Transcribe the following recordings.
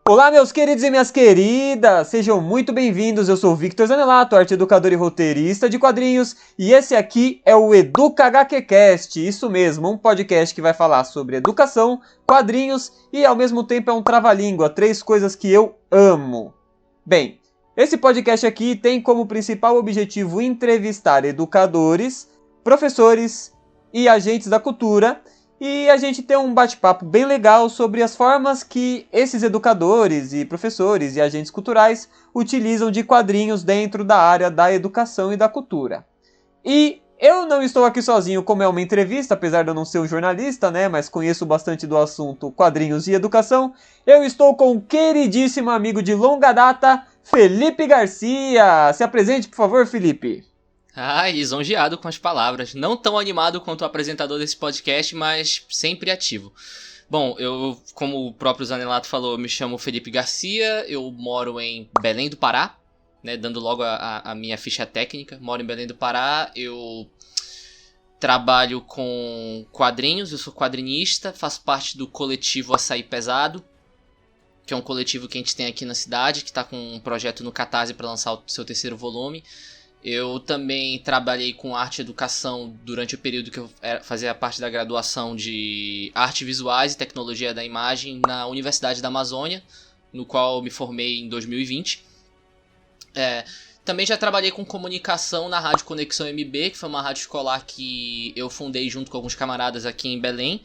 Olá, meus queridos e minhas queridas! Sejam muito bem-vindos. Eu sou o Victor Zanelato, arte educador e roteirista de quadrinhos, e esse aqui é o Educa HQcast. Isso mesmo, um podcast que vai falar sobre educação, quadrinhos e ao mesmo tempo é um trava-língua, 3 coisas que eu amo. Bem, esse podcast aqui tem como principal objetivo entrevistar educadores, professores e agentes da cultura, e a gente tem um bate-papo bem legal sobre as formas que esses educadores e professores e agentes culturais utilizam de quadrinhos dentro da área da educação e da cultura. E eu não estou aqui sozinho, como é uma entrevista, apesar de eu não ser um jornalista, né, mas conheço bastante do assunto quadrinhos e educação. Eu estou com o queridíssimo amigo de longa data, Felipe Garcia. Se apresente, por favor, Felipe. Lisonjeado com as palavras. Não tão animado quanto o apresentador desse podcast, mas sempre ativo. Bom, eu, como o próprio Zanelato falou, eu me chamo Felipe Garcia, eu moro em Belém do Pará, né, dando logo a minha ficha técnica. Moro em Belém do Pará, eu trabalho com quadrinhos, eu sou quadrinista, faço parte do coletivo Açaí Pesado, que é um coletivo que a gente tem aqui na cidade, que está com um projeto no Catarse para lançar o seu 3º volume. Eu também trabalhei com arte e educação durante o período que eu fazia parte da graduação de arte visuais e tecnologia da imagem na Universidade da Amazônia, no qual eu me formei em 2020. Também já trabalhei com comunicação na Rádio Conexão MB, que foi uma rádio escolar que eu fundei junto com alguns camaradas aqui em Belém,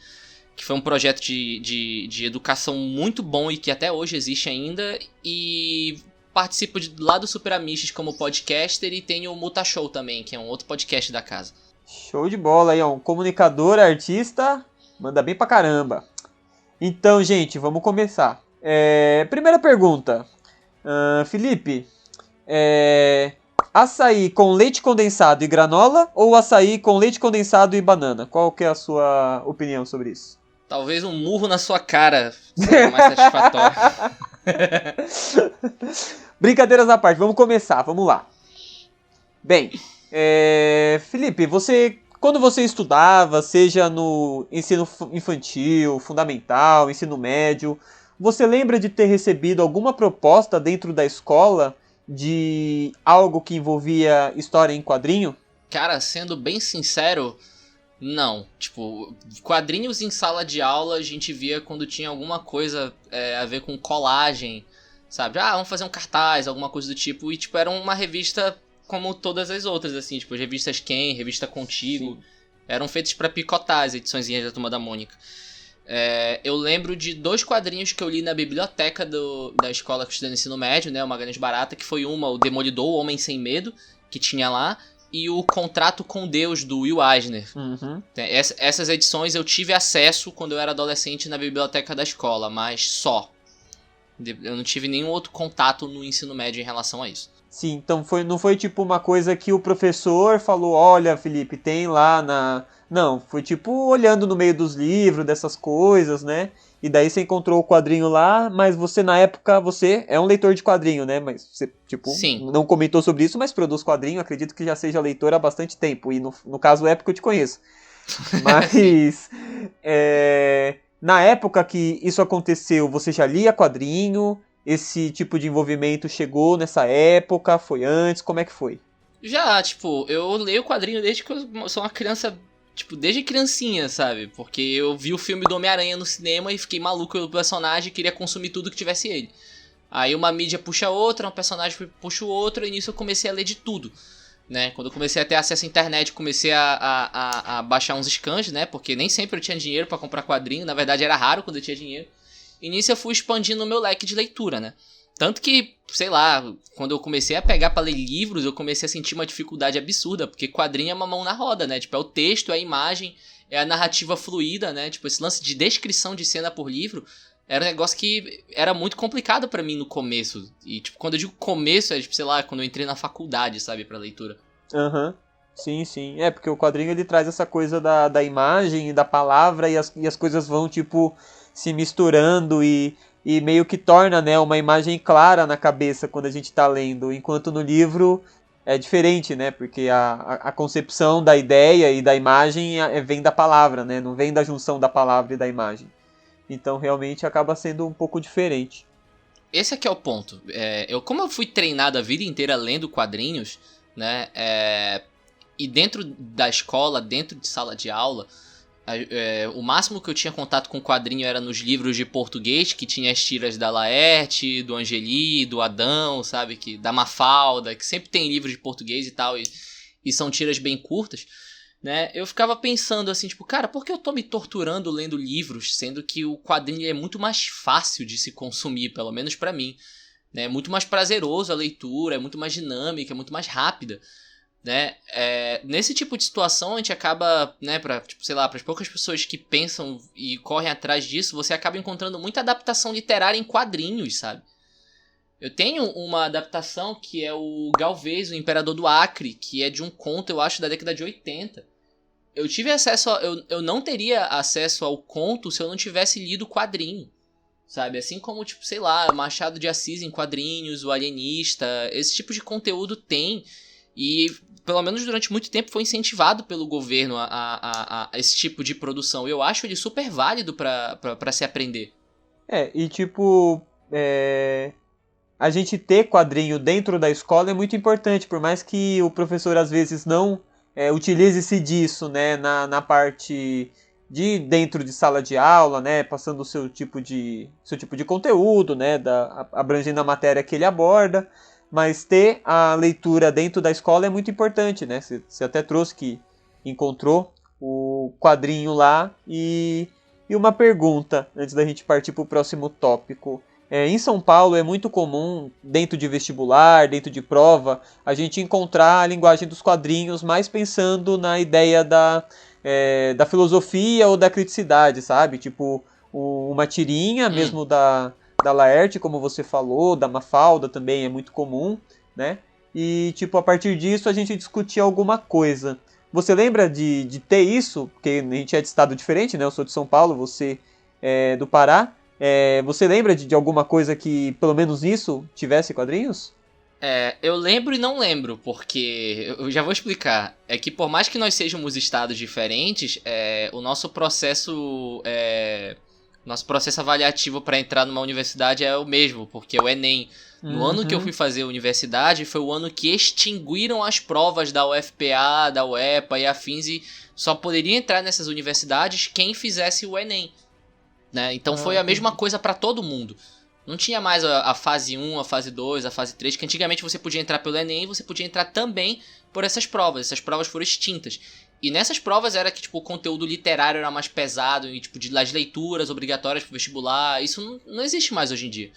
que foi um projeto de educação muito bom e que até hoje existe ainda, e participo lá do Super Amishes como podcaster e tenho o Muta Show também, que é um outro podcast da casa. Show de bola aí, ó. Um comunicador, artista, manda bem pra caramba. Então, gente, vamos começar. Primeira pergunta. Felipe, açaí com leite condensado e granola ou açaí com leite condensado e banana? Qual que é a sua opinião sobre isso? Talvez um murro na sua cara seja mais satisfatório. Brincadeiras à parte, vamos começar, vamos lá. Bem, Felipe, quando você estudava, seja no ensino infantil, fundamental, ensino médio, você lembra de ter recebido alguma proposta dentro da escola de algo que envolvia história em quadrinho? Cara, sendo bem sincero, não. Tipo, quadrinhos em sala de aula a gente via quando tinha alguma coisa a ver com colagem, sabe? Vamos fazer um cartaz, alguma coisa do tipo. E, tipo, era uma revista como todas as outras, assim. Tipo, as revistas Ken, revista Contigo. Sim. Eram feitas pra picotar as ediçõezinhas da Turma da Mônica. Eu lembro de 2 quadrinhos que eu li na biblioteca da escola que eu estudei no ensino médio, né? Uma grande barata, que foi o Demolidor, o Homem Sem Medo, que tinha lá. E o Contrato com Deus, do Will Eisner. Uhum. Essas edições eu tive acesso quando eu era adolescente na biblioteca da escola, mas só. Eu não tive nenhum outro contato no ensino médio em relação a isso. Sim, então não foi tipo uma coisa que o professor falou, olha, Felipe, tem lá na... Não, foi tipo olhando no meio dos livros, dessas coisas, né? E daí você encontrou o quadrinho lá, mas você na época, você é um leitor de quadrinho, né? Mas você, tipo, Sim. Não comentou sobre isso, mas produz quadrinho, acredito que já seja leitor há bastante tempo. E no caso, época eu te conheço. Mas, na época que isso aconteceu, você já lia quadrinho? Esse tipo de envolvimento chegou nessa época? Foi antes? Como é que foi? Já, tipo, eu leio quadrinho desde que eu sou uma criança... Tipo, desde criancinha, sabe? Porque eu vi o filme do Homem-Aranha no cinema e fiquei maluco pelo personagem e queria consumir tudo que tivesse ele. Aí uma mídia puxa outra, um personagem puxa o outro, e nisso eu comecei a ler de tudo, né? Quando eu comecei a ter acesso à internet, comecei a baixar uns scans, né? Porque nem sempre eu tinha dinheiro pra comprar quadrinho, na verdade era raro quando eu tinha dinheiro. E nisso eu fui expandindo o meu leque de leitura, né? Tanto que, sei lá, quando eu comecei a pegar pra ler livros, eu comecei a sentir uma dificuldade absurda, porque quadrinho é uma mão na roda, né? Tipo, é o texto, é a imagem, é a narrativa fluida, né? Tipo, esse lance de descrição de cena por livro era um negócio que era muito complicado pra mim no começo. E, tipo, quando eu digo começo, é, tipo, sei lá, quando eu entrei na faculdade, sabe, pra leitura. Aham. Sim, sim. Porque o quadrinho ele traz essa coisa da imagem e da palavra e as coisas vão, tipo, se misturando e meio que torna, né, uma imagem clara na cabeça quando a gente tá lendo, enquanto no livro é diferente, né, porque a concepção da ideia e da imagem vem da palavra, né, não vem da junção da palavra e da imagem. Então realmente acaba sendo um pouco diferente. esse aqui é o ponto. Como eu fui treinado a vida inteira lendo quadrinhos, né? E dentro da escola, dentro de sala de aula, o máximo que eu tinha contato com quadrinho era nos livros de português, que tinha as tiras da Laerte, do Angeli, do Adão, sabe? Da Mafalda, que sempre tem livros de português e tal, e são tiras bem curtas, né? Eu ficava pensando assim, tipo, cara, por que eu tô me torturando lendo livros, sendo que o quadrinho é muito mais fácil de se consumir, pelo menos pra mim, né? É muito mais prazeroso a leitura, é muito mais dinâmica, é muito mais rápida, né? Nesse tipo de situação a gente acaba, né, para as poucas pessoas que pensam e correm atrás disso, você acaba encontrando muita adaptação literária em quadrinhos, sabe? Eu tenho uma adaptação que é o Galvez, o Imperador do Acre, que é de um conto, eu acho, da década de 80. Eu tive acesso eu não teria acesso ao conto se eu não tivesse lido o quadrinho, sabe? Assim como, tipo, sei lá, Machado de Assis em quadrinhos, o Alienista, esse tipo de conteúdo tem. E, pelo menos durante muito tempo, foi incentivado pelo governo a esse tipo de produção. Eu acho ele super válido pra se aprender. A gente ter quadrinho dentro da escola é muito importante, por mais que o professor às vezes não utilize-se disso, né, na parte de dentro de sala de aula, né, passando o seu tipo de conteúdo, né, abrangendo a matéria que ele aborda. Mas ter a leitura dentro da escola é muito importante, né? Você até trouxe que encontrou o quadrinho lá. E uma pergunta, antes da gente partir para o próximo tópico. Em São Paulo é muito comum, dentro de vestibular, dentro de prova, a gente encontrar a linguagem dos quadrinhos mais pensando na ideia da filosofia ou da criticidade, sabe? Tipo, uma tirinha mesmo da Laerte, como você falou, da Mafalda também é muito comum, né? E, tipo, a partir disso a gente discutia alguma coisa. Você lembra de ter isso? Porque a gente é de estado diferente, né? Eu sou de São Paulo, você é do Pará. Você lembra de alguma coisa que, pelo menos isso, tivesse quadrinhos? Eu lembro e não lembro, porque eu já vou explicar. É que por mais que nós sejamos estados diferentes, o nosso processo avaliativo para entrar numa universidade é o mesmo, porque é o Enem. No ano que eu fui fazer a universidade, foi o ano que extinguiram as provas da UFPA, da UEPA e afins, e só poderia entrar nessas universidades quem fizesse o Enem, né? Então foi a mesma coisa para todo mundo. Não tinha mais a fase 1, a fase 2, a fase 3, que antigamente você podia entrar pelo Enem e você podia entrar também por essas provas. Essas provas foram extintas. E nessas provas era que, tipo, o conteúdo literário era mais pesado, e, tipo, das leituras obrigatórias pro vestibular. Isso não existe mais hoje em dia,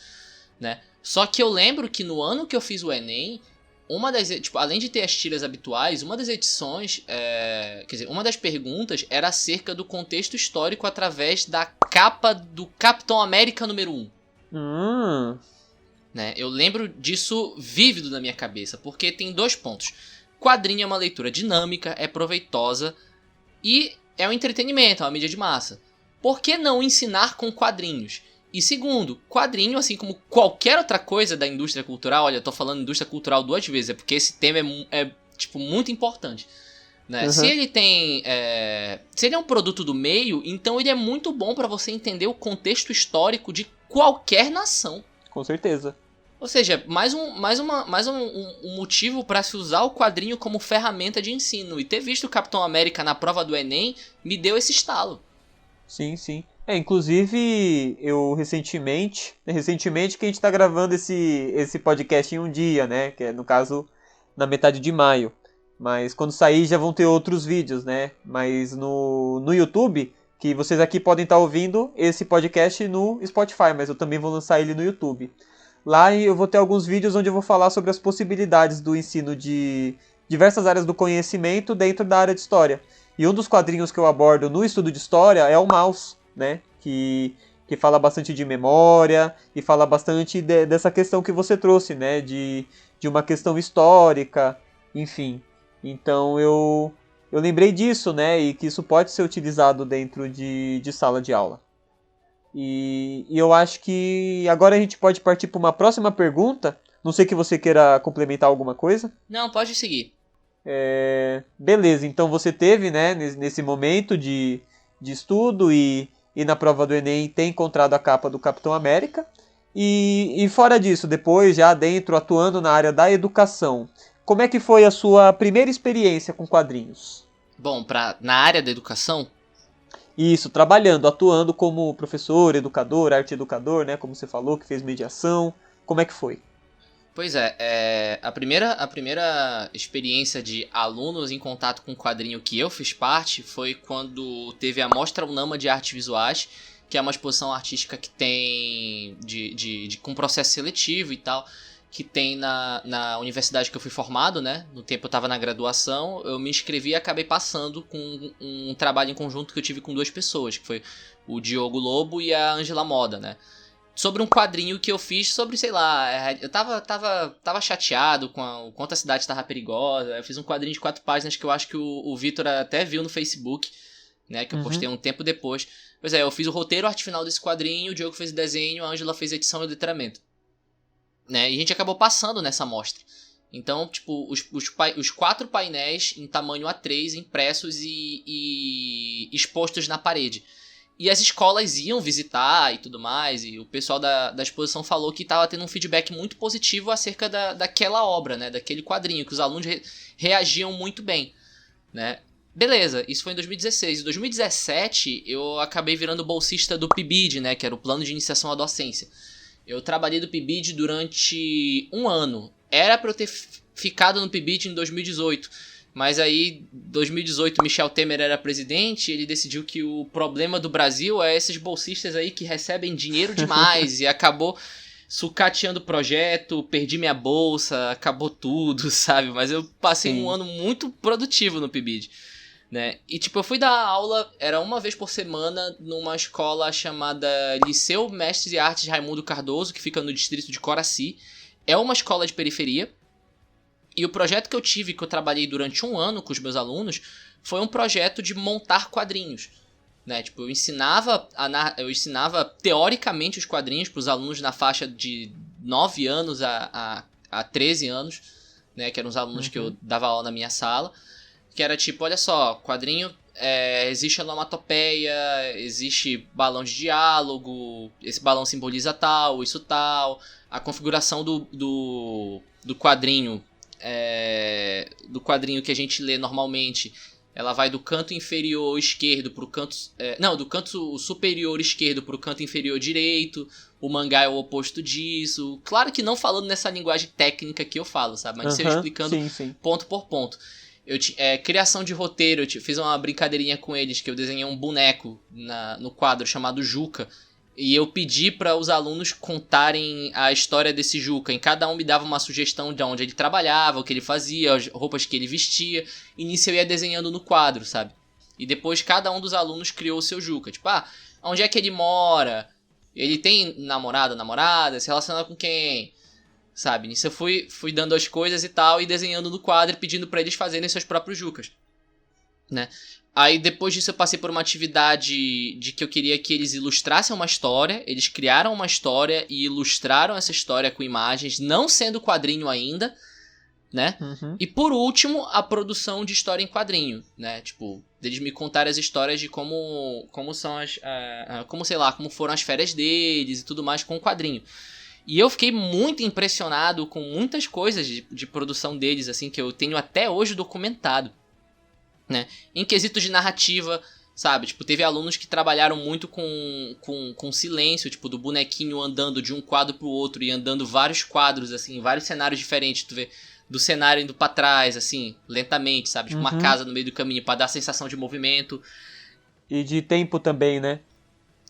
né? Só que eu lembro que no ano que eu fiz o Enem, além de ter as tiras habituais, uma das edições, uma das perguntas era acerca do contexto histórico através da capa do Capitão América número 1. Né? Eu lembro disso vívido na minha cabeça, porque tem 2 pontos. Quadrinho é uma leitura dinâmica, é proveitosa e é um entretenimento, é uma mídia de massa. Por que não ensinar com quadrinhos? E segundo, quadrinho, assim como qualquer outra coisa da indústria cultural, olha, eu tô falando indústria cultural 2 vezes, é porque esse tema tipo, muito importante. Né? Se ele se ele é um produto do meio, então ele é muito bom para você entender o contexto histórico de qualquer nação. Com certeza. Ou seja, mais um motivo para se usar o quadrinho como ferramenta de ensino. E ter visto o Capitão América na prova do Enem me deu esse estalo. Sim, sim. Inclusive, eu recentemente que a gente tá gravando esse podcast em um dia, né? Que é, no caso, na metade de maio. Mas quando sair já vão ter outros vídeos, né? Mas no YouTube, que vocês aqui podem estar ouvindo esse podcast no Spotify, mas eu também vou lançar ele no YouTube. Lá eu vou ter alguns vídeos onde eu vou falar sobre as possibilidades do ensino de diversas áreas do conhecimento dentro da área de história. E um dos quadrinhos que eu abordo no estudo de história é o Maus, né? Que fala bastante de memória e fala bastante dessa questão que você trouxe, né? De uma questão histórica, enfim. Então eu lembrei disso, né? E que isso pode ser utilizado dentro de sala de aula. E eu acho que agora a gente pode partir para uma próxima pergunta. Não sei que você queira complementar alguma coisa. Não, pode seguir. Beleza, então você teve, né, nesse momento de estudo e na prova do Enem ter encontrado a capa do Capitão América. E fora disso, depois já dentro, atuando na área da educação, como é que foi a sua primeira experiência com quadrinhos? Bom, na área da educação, Isso, trabalhando, atuando como professor, educador, arte educador, né? Como você falou, que fez mediação. Como é que foi? pois é, a primeira experiência de alunos em contato com quadrinho que eu fiz parte foi quando teve a Mostra Unama de Artes Visuais, que é uma exposição artística que tem com processo seletivo e tal, que tem na universidade que eu fui formado, né? No tempo eu estava na graduação, eu me inscrevi e acabei passando com um trabalho em conjunto que eu tive com duas pessoas, que foi o Diogo Lobo e a Ângela Moda, né? Sobre um quadrinho que eu fiz sobre, sei lá, eu tava chateado com o quanto a cidade tava perigosa. Eu fiz um quadrinho de 4 páginas que eu acho que o Vitor até viu no Facebook, né, que eu postei um tempo depois. Pois é, eu fiz o roteiro, a arte final desse quadrinho, o Diogo fez o desenho, a Ângela fez a edição e o letramento, né, e a gente acabou passando nessa mostra. Então, tipo, os 4 painéis em tamanho A3 impressos e expostos na parede. E as escolas iam visitar e tudo mais, e o pessoal da exposição falou que estava tendo um feedback muito positivo acerca daquela obra, né, daquele quadrinho, que os alunos reagiam muito bem, né. Beleza, isso foi em 2016. Em 2017, eu acabei virando bolsista do PIBID, né, que era o Plano de Iniciação à Docência. Eu trabalhei do PIBID durante um ano. Era para eu ter ficado no PIBID em 2018. Mas aí, 2018, Michel Temer era presidente, ele decidiu que o problema do Brasil é esses bolsistas aí que recebem dinheiro demais e acabou sucateando o projeto, perdi minha bolsa, acabou tudo, sabe? Mas eu passei um ano muito produtivo no PIBID, né? E tipo, eu fui dar aula, era uma vez por semana, numa escola chamada Liceu Mestres e Artes Raimundo Cardoso, que fica no distrito de Coraci. É uma escola de periferia. E o projeto que eu tive, que eu trabalhei durante um ano com os meus alunos, foi um projeto de montar quadrinhos, né? Tipo, eu ensinava teoricamente os quadrinhos para os alunos na faixa de 9 anos a 13 anos, né? Que eram os alunos que eu dava aula na minha sala. Que era tipo, olha só, quadrinho, existe onomatopeia, existe balão de diálogo, esse balão simboliza tal, isso tal. A configuração do quadrinho... do quadrinho que a gente lê normalmente, ela vai do canto inferior esquerdo pro canto... do canto superior esquerdo pro canto inferior direito. O mangá é o oposto disso. Claro que não falando nessa linguagem técnica que eu falo, sabe? Mas eu explicando ponto por ponto. Criação de roteiro, eu fiz uma brincadeirinha com eles, que eu desenhei um boneco no quadro chamado Juca. E eu pedi para os alunos contarem a história desse Juca. Em cada um me dava uma sugestão de onde ele trabalhava, o que ele fazia, as roupas que ele vestia. E nisso eu ia desenhando no quadro, sabe? E depois cada um dos alunos criou o seu Juca. Tipo, onde é que ele mora? Ele tem namorada? Se relaciona com quem? Sabe? Nisso eu fui dando as coisas e tal, e desenhando no quadro, pedindo para eles fazerem seus próprios Jucas, né? Aí depois disso eu passei por uma atividade de que eu queria que eles ilustrassem uma história. Eles criaram uma história e ilustraram essa história com imagens, não sendo quadrinho ainda, né? E por último, a produção de história em quadrinho, né? Tipo, eles me contarem as histórias de como são como foram as férias deles e tudo mais com o quadrinho. E eu fiquei muito impressionado com muitas coisas de produção deles, assim, que eu tenho até hoje documentado, né? Em quesitos de narrativa, sabe? Tipo, teve alunos que trabalharam muito com silêncio, tipo, do bonequinho andando de um quadro pro outro e andando vários quadros, assim, vários cenários diferentes. Tu vê do cenário indo pra trás, assim, lentamente, sabe? Tipo, uma casa no meio do caminho pra dar a sensação de movimento. E de tempo também, né?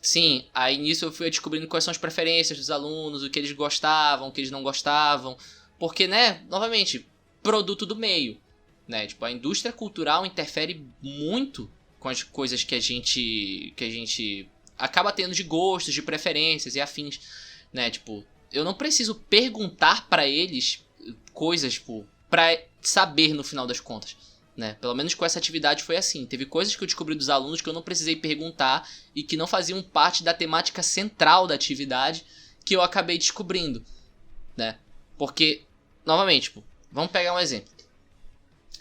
Sim, aí nisso eu fui descobrindo quais são as preferências dos alunos, o que eles gostavam, o que eles não gostavam. Porque, né, novamente, produto do meio. Né? Tipo, a indústria cultural interfere muito com as coisas que a gente acaba tendo de gostos, de preferências e afins, né? Tipo, eu não preciso perguntar pra eles coisas, tipo, pra saber no final das contas, né? Pelo menos com essa atividade foi assim. Teve coisas que eu descobri dos alunos que eu não precisei perguntar e que não faziam parte da temática central da atividade, que eu acabei descobrindo, né? Porque, novamente, tipo, vamos pegar um exemplo.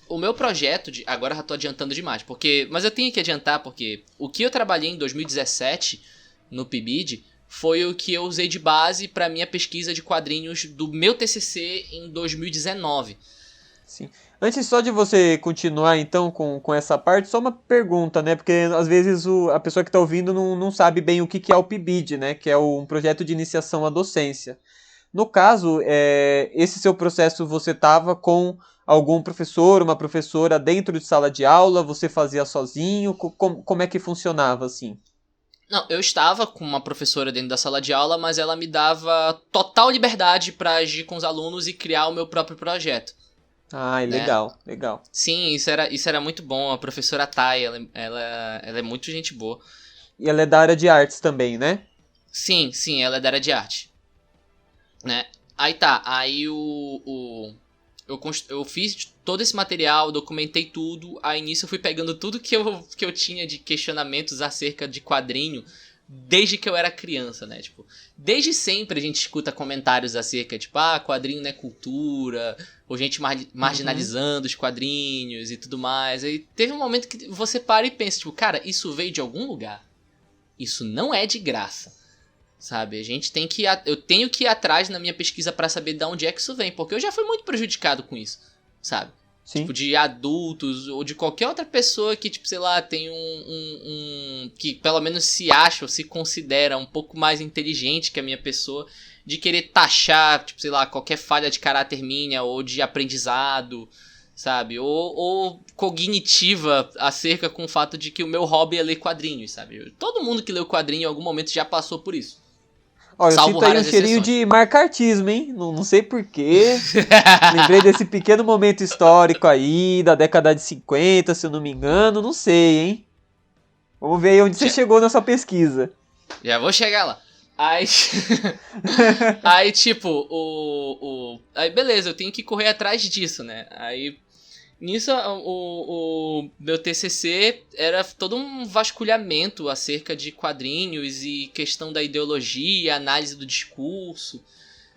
O meu projeto agora já tô adiantando demais, mas eu tenho que adiantar porque o que eu trabalhei em 2017 no PIBID foi o que eu usei de base para minha pesquisa de quadrinhos do meu TCC em 2019. Sim. Antes só de você continuar, então, com essa parte, só uma pergunta, né? Porque às vezes a pessoa que está ouvindo não sabe bem o que é o PIBID, né? Que é um projeto de iniciação à docência. No caso, esse seu processo você estava com algum professor, uma professora dentro de sala de aula? Você fazia sozinho? Como é que funcionava, assim? Não, eu estava com uma professora dentro da sala de aula, mas ela me dava total liberdade para agir com os alunos e criar o meu próprio projeto. Ah, Né? legal, legal. Sim, isso era muito bom. A professora Thay, ela é muito gente boa. E ela é da área de artes também, né? Sim, ela é da área de arte. Né? Aí tá, aí eu fiz todo esse material, documentei tudo. Aí nisso eu fui pegando tudo que eu tinha de questionamentos acerca de quadrinho desde que eu era criança, né? Tipo, desde sempre a gente escuta comentários acerca, tipo, quadrinho não é cultura, ou gente marginalizando os quadrinhos e tudo mais. Aí teve um momento que você para e pensa, tipo, cara, isso veio de algum lugar. Isso não é de graça. Sabe, eu tenho que ir atrás na minha pesquisa pra saber de onde é que isso vem, porque eu já fui muito prejudicado com isso, sabe? Sim. Tipo, de adultos ou de qualquer outra pessoa que, tipo, sei lá, tem que pelo menos se acha ou se considera um pouco mais inteligente que a minha pessoa, de querer taxar, tipo, sei lá, qualquer falha de caráter minha ou de aprendizado, sabe? Ou cognitiva acerca com o fato de que o meu hobby é ler quadrinhos, sabe? Todo mundo que leu quadrinho em algum momento já passou por isso. Olha, eu Salvo sinto aí um raras cheirinho exceções. de marcartismo, hein? Não sei porquê. Lembrei desse pequeno momento histórico aí, da década de 50, se eu não me engano. Não sei, hein? Vamos ver aí onde você chegou na sua pesquisa. Já vou chegar lá. Aí, aí tipo, aí beleza, eu tenho que correr atrás disso, né? Aí, nisso, o meu TCC era todo um vasculhamento acerca de quadrinhos e questão da ideologia, análise do discurso,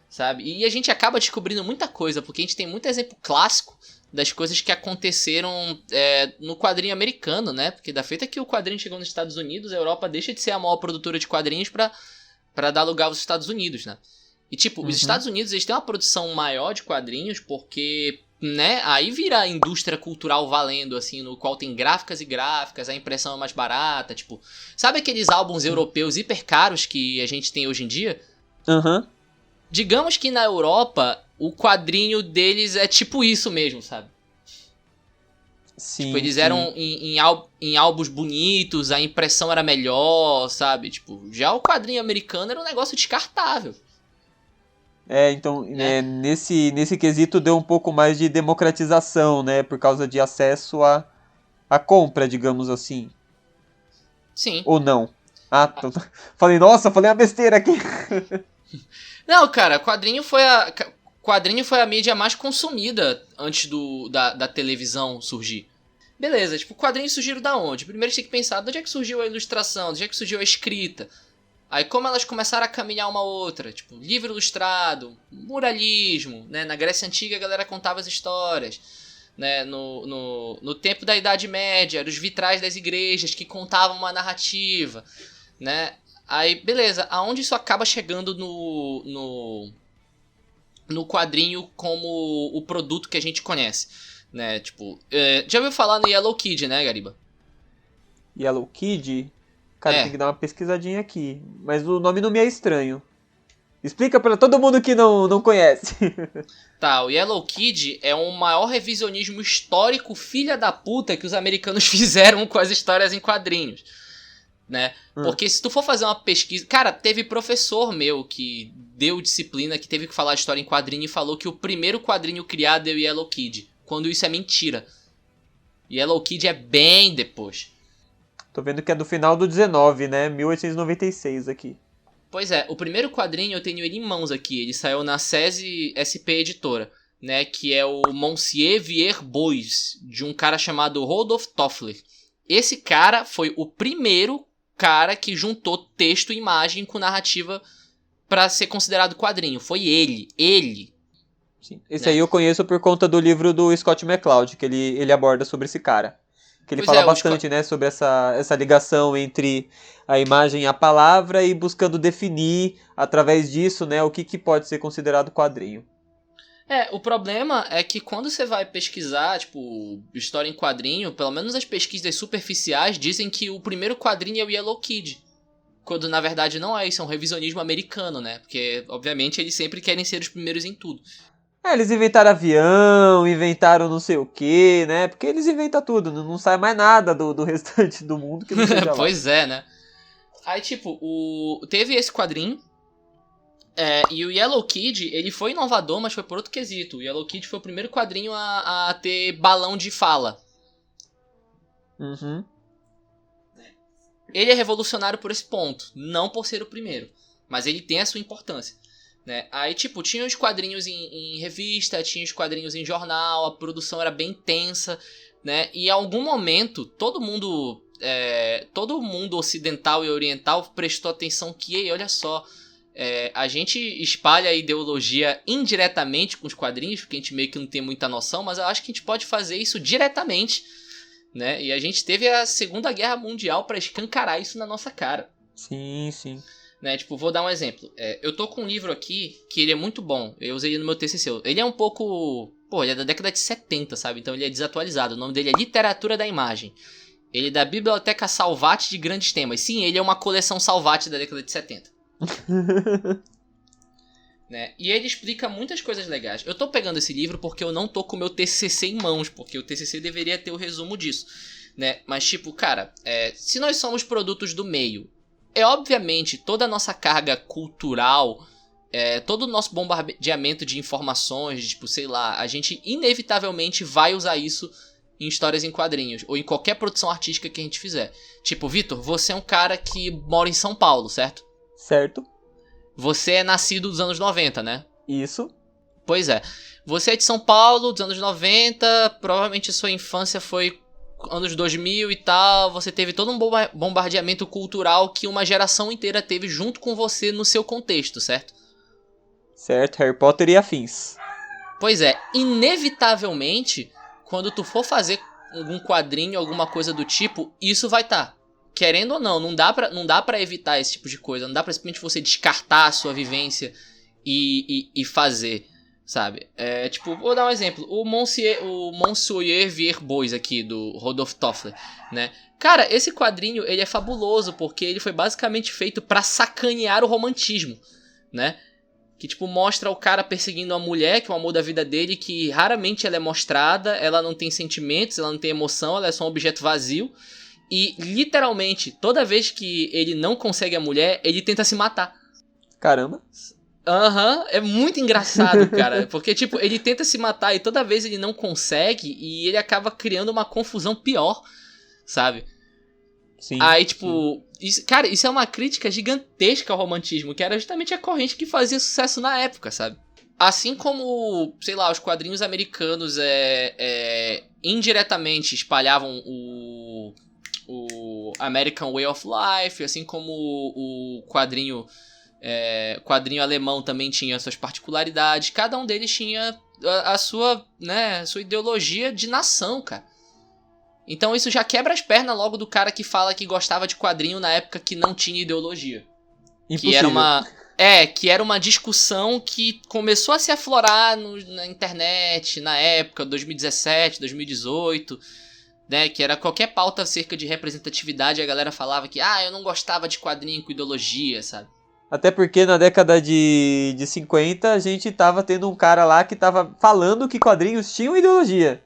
sabe? E a gente acaba descobrindo muita coisa, porque a gente tem muito exemplo clássico das coisas que aconteceram no quadrinho americano, né? Porque da feita que o quadrinho chegou nos Estados Unidos, a Europa deixa de ser a maior produtora de quadrinhos pra dar lugar aos Estados Unidos, né? E tipo, os Estados Unidos eles têm uma produção maior de quadrinhos porque, né, aí vira a indústria cultural valendo, assim, no qual tem gráficas e gráficas, a impressão é mais barata, tipo... Sabe aqueles álbuns europeus hiper caros que a gente tem hoje em dia? Aham. Digamos que na Europa, o quadrinho deles é tipo isso mesmo, sabe? Sim, Tipo, eles sim. eram em álbuns bonitos, a impressão era melhor, sabe? Tipo, já o quadrinho americano era um negócio descartável. Então, Né? nesse quesito deu um pouco mais de democratização, né? Por causa de acesso à compra, digamos assim. Sim. Ou não? Falei, nossa, falei uma besteira aqui. Não, cara, quadrinho foi a mídia mais consumida antes da televisão surgir. Beleza, tipo, quadrinhos surgiram da onde? Primeiro a gente tem que pensar de onde é que surgiu a ilustração, de onde é que surgiu a escrita. Aí como elas começaram a caminhar uma outra, tipo, livro ilustrado, muralismo, né? Na Grécia Antiga a galera contava as histórias, né? No tempo da Idade Média, eram os vitrais das igrejas que contavam uma narrativa, né? Aí, beleza, aonde isso acaba chegando no quadrinho como o produto que a gente conhece, né? Tipo, já ouviu falar no Yellow Kid, né, Gariba? Yellow Kid? Cara, tem que dar uma pesquisadinha aqui. Mas o nome não me é estranho. Explica pra todo mundo que não conhece. Tá, o Yellow Kid é o maior revisionismo histórico filha da puta que os americanos fizeram com as histórias em quadrinhos, né? Porque se tu for fazer uma pesquisa... Cara, teve professor meu que deu disciplina, que teve que falar história em quadrinho e falou que o primeiro quadrinho criado é o Yellow Kid, quando isso é mentira. Yellow Kid é bem depois. Tô vendo que é do final do 19, né? 1896 aqui. Pois é, o primeiro quadrinho eu tenho ele em mãos aqui. Ele saiu na SESI SP Editora, né? Que é o Monsieur Vier Bois, de um cara chamado Rodolphe Toffler. Esse cara foi o primeiro cara que juntou texto e imagem com narrativa pra ser considerado quadrinho. Foi ele. Sim. Esse aí eu conheço por conta do livro do Scott McCloud, que ele aborda sobre esse cara. Que ele Pois fala é, bastante, né, sobre essa ligação entre a imagem e a palavra e buscando definir, através disso, né, o que pode ser considerado quadrinho. O problema é que quando você vai pesquisar, tipo, história em quadrinho, pelo menos as pesquisas superficiais dizem que o primeiro quadrinho é o Yellow Kid. Quando na verdade não é isso, é um revisionismo americano, né? Porque, obviamente, eles sempre querem ser os primeiros em tudo. Eles inventaram avião, inventaram não sei o que, né? Porque eles inventam tudo, não sai mais nada do restante do mundo que não seja lá. Pois é, né? Aí, tipo, teve esse quadrinho, e o Yellow Kid, ele foi inovador, mas foi por outro quesito. O Yellow Kid foi o primeiro quadrinho a ter balão de fala. Uhum. Ele é revolucionário por esse ponto, não por ser o primeiro, mas ele tem a sua importância. Né? Aí, tipo, tinha os quadrinhos em revista, tinha os quadrinhos em jornal, a produção era bem tensa, né? E em algum momento, todo mundo ocidental e oriental prestou atenção que, ei, olha só, a gente espalha a ideologia indiretamente com os quadrinhos, porque a gente meio que não tem muita noção, mas eu acho que a gente pode fazer isso diretamente, né? E a gente teve a Segunda Guerra Mundial pra escancarar isso na nossa cara. Sim, sim. Né? Tipo, vou dar um exemplo. Eu tô com um livro aqui que ele é muito bom. Eu usei ele no meu TCC. Ele é um pouco... Pô, ele é da década de 70, sabe? Então ele é desatualizado. O nome dele é Literatura da Imagem. Ele é da Biblioteca Salvati de Grandes Temas. Sim, ele é uma coleção Salvati da década de 70. Né? E ele explica muitas coisas legais. Eu tô pegando esse livro porque eu não tô com o meu TCC em mãos. Porque o TCC deveria ter o resumo disso. Né? Mas tipo, cara, se nós somos produtos do meio... obviamente toda a nossa carga cultural, todo o nosso bombardeamento de informações, tipo, sei lá, a gente inevitavelmente vai usar isso em histórias em quadrinhos, ou em qualquer produção artística que a gente fizer. Tipo, Vitor, você é um cara que mora em São Paulo, certo? Certo. Você é nascido dos anos 90, né? Isso. Pois é. Você é de São Paulo, dos anos 90, provavelmente sua infância foi... anos 2000 e tal, você teve todo um bombardeamento cultural que uma geração inteira teve junto com você no seu contexto, certo? Certo, Harry Potter e afins. Pois é, inevitavelmente, quando tu for fazer algum quadrinho, alguma coisa do tipo, isso vai estar. Querendo ou não, não dá pra evitar esse tipo de coisa, não dá pra simplesmente você descartar a sua vivência e fazer... Sabe? Tipo, vou dar um exemplo. O Monsieur Vierbois aqui, do Rodolphe Toffler, né? Cara, esse quadrinho, ele é fabuloso, porque ele foi basicamente feito pra sacanear o romantismo, né? Que, tipo, mostra o cara perseguindo uma mulher, que é o amor da vida dele, que raramente ela é mostrada, ela não tem sentimentos, ela não tem emoção, ela é só um objeto vazio. E, literalmente, toda vez que ele não consegue a mulher, ele tenta se matar. Caramba. É muito engraçado, cara, porque, tipo, ele tenta se matar e toda vez ele não consegue e ele acaba criando uma confusão pior, sabe? Sim. Aí, tipo, isso é uma crítica gigantesca ao romantismo, que era justamente a corrente que fazia sucesso na época, sabe? Assim como, sei lá, os quadrinhos americanos indiretamente espalhavam o American Way of Life, assim como o quadrinho alemão também tinha suas particularidades. Cada um deles tinha a sua ideologia de nação, cara. Então isso já quebra as pernas logo do cara que fala que gostava de quadrinho na época que não tinha ideologia. Impossível. Que era uma discussão que começou a se aflorar na internet, na época, 2017, 2018... né, que era qualquer pauta acerca de representatividade, a galera falava que eu não gostava de quadrinho com ideologia, sabe? Até porque na década de 50 a gente tava tendo um cara lá que tava falando que quadrinhos tinham ideologia,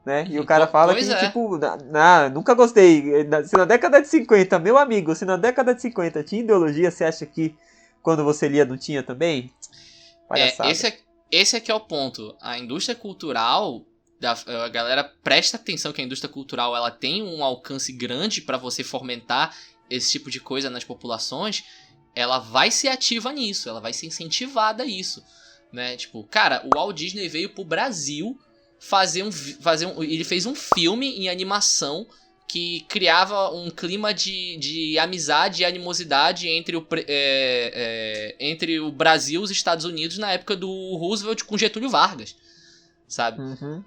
né? E o cara fala que, tipo, nunca gostei. Se na década de 50, meu amigo, se na década de 50 tinha ideologia, você acha que quando você lia não tinha também? Palhaçada. Esse é que é o ponto. A indústria cultural... a galera presta atenção que a indústria cultural ela tem um alcance grande para você fomentar esse tipo de coisa nas populações, ela vai ser ativa nisso, ela vai ser incentivada a isso, né? Tipo, cara, o Walt Disney veio pro Brasil ele fez um filme em animação que criava um clima de amizade e animosidade entre o Brasil e os Estados Unidos na época do Roosevelt com Getúlio Vargas, sabe? Uhum.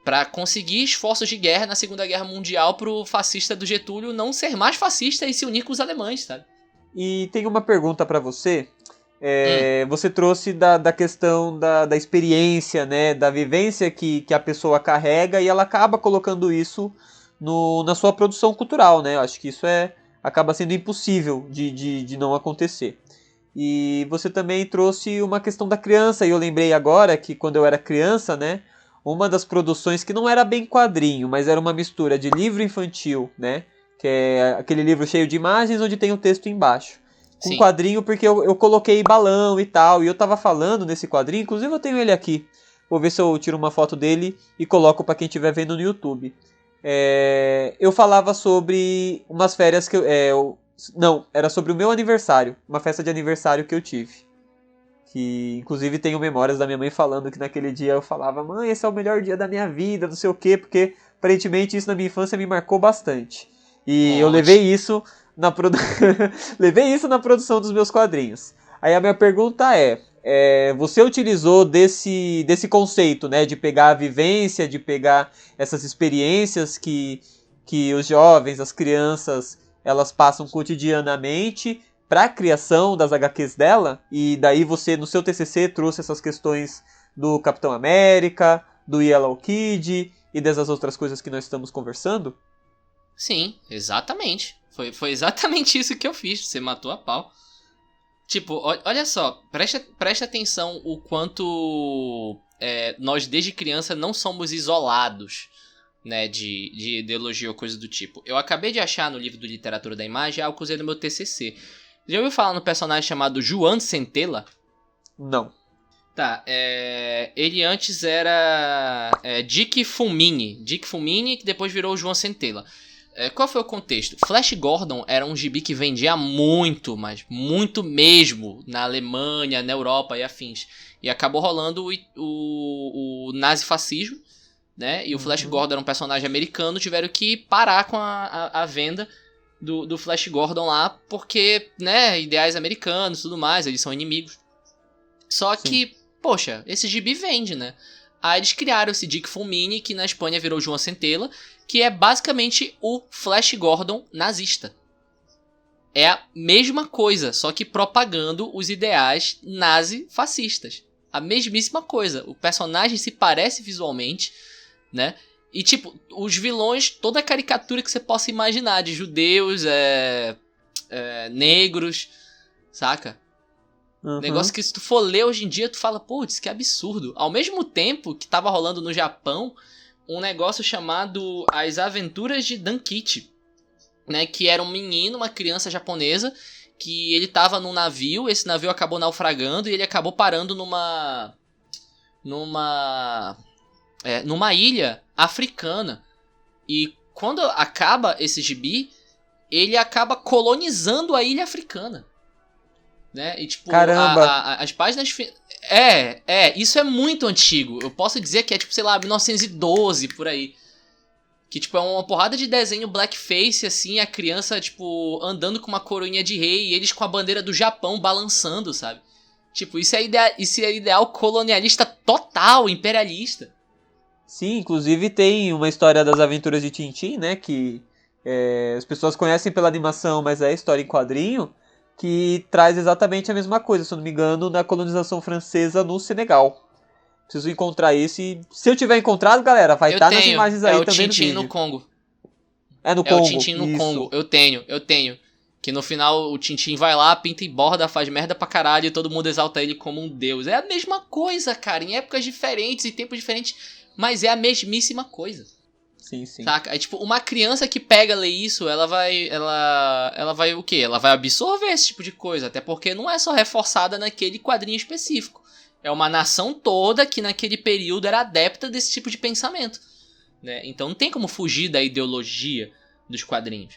pra conseguir esforços de guerra na Segunda Guerra Mundial pro fascista do Getúlio não ser mais fascista e se unir com os alemães, sabe? E tem uma pergunta pra você. Hum, Você trouxe da questão da experiência, né, da vivência que a pessoa carrega e ela acaba colocando isso na sua produção cultural, né? Eu acho que isso acaba sendo impossível de não acontecer. E você também trouxe uma questão da criança, e eu lembrei agora que quando eu era criança, né, uma das produções que não era bem quadrinho, mas era uma mistura de livro infantil, né, que é aquele livro cheio de imagens onde tem o texto embaixo. Com sim. quadrinho porque eu coloquei balão e tal, e eu tava falando nesse quadrinho, inclusive eu tenho ele aqui. Vou ver se eu tiro uma foto dele e coloco pra quem estiver vendo no YouTube. Eu falava sobre umas férias que não, era sobre o meu aniversário, uma festa de aniversário que eu tive. Que inclusive tenho memórias da minha mãe falando que naquele dia eu falava: mãe, esse é o melhor dia da minha vida, não sei o quê, porque aparentemente isso na minha infância me marcou bastante. E eu levei Onde? isso levei isso na produção dos meus quadrinhos. Aí a minha pergunta você utilizou desse conceito, né, de pegar a vivência, de pegar essas experiências que os jovens, as crianças, elas passam cotidianamente para a criação das HQs dela? E daí você, no seu TCC, trouxe essas questões do Capitão América, do Yellow Kid e dessas outras coisas que nós estamos conversando? Sim, exatamente. Foi exatamente isso que eu fiz. Você matou a pau. Tipo, olha só, presta atenção o quanto nós desde criança não somos isolados, né, de ideologia ou coisa do tipo. Eu acabei de achar no livro do Literatura da Imagem algo que eu usei no meu TCC. Já ouviu falar no personagem chamado Juan Centella? Não. Tá, ele antes era Dick Fulmini, que depois virou Juan Centella. Qual foi o contexto? Flash Gordon era um gibi que vendia muito, mas muito mesmo, na Alemanha, na Europa e afins. E acabou rolando o nazifascismo, né? E o Flash Gordon era um personagem americano, tiveram que parar com a venda do Flash Gordon lá, porque, né, ideais americanos e tudo mais, eles são inimigos. Só Sim. que, poxa, esse gibi vende, né? Aí eles criaram esse Dick Fulmini, que na Espanha virou João Centella, que é basicamente o Flash Gordon nazista. É a mesma coisa, só que propagando os ideais nazi-fascistas. A mesmíssima coisa. O personagem se parece visualmente, né? E, tipo, os vilões, toda a caricatura que você possa imaginar, de judeus, negros, saca? Uhum. Negócio que se tu for ler hoje em dia, tu fala, putz, que absurdo. Ao mesmo tempo que tava rolando no Japão um negócio chamado As Aventuras de Dankichi, né? Que era um menino, uma criança japonesa, que ele tava num navio, esse navio acabou naufragando e ele acabou parando numa ilha africana. E quando acaba esse gibi, ele acaba colonizando a ilha africana. Né? E tipo, Caramba! as páginas... isso é muito antigo. Eu posso dizer que é tipo, sei lá, 1912, por aí. Que tipo, é uma porrada de desenho blackface, assim, a criança, tipo, andando com uma coroinha de rei e eles com a bandeira do Japão balançando, sabe? Tipo, isso é ideal colonialista total, imperialista. Sim, inclusive tem uma história das aventuras de Tintin, né? Que as pessoas conhecem pela animação, mas é história em quadrinho, que traz exatamente a mesma coisa, se eu não me engano, na colonização francesa no Senegal. Preciso encontrar esse. Se eu tiver encontrado, galera, vai estar nas imagens aí o também no Tintin vídeo. no Congo. É no É o Congo. Tintin no Isso. Congo. Eu tenho. Que no final o Tintin vai lá, pinta e borda, faz merda pra caralho e todo mundo exalta ele como um deus. É a mesma coisa, cara, em épocas diferentes e tempos diferentes, mas é a mesmíssima coisa. Sim, sim. Saca? É tipo, uma criança que pega ler isso, ela vai o quê? Ela vai absorver esse tipo de coisa, até porque não é só reforçada naquele quadrinho específico. É uma nação toda que naquele período era adepta desse tipo de pensamento, né? Então não tem como fugir da ideologia dos quadrinhos,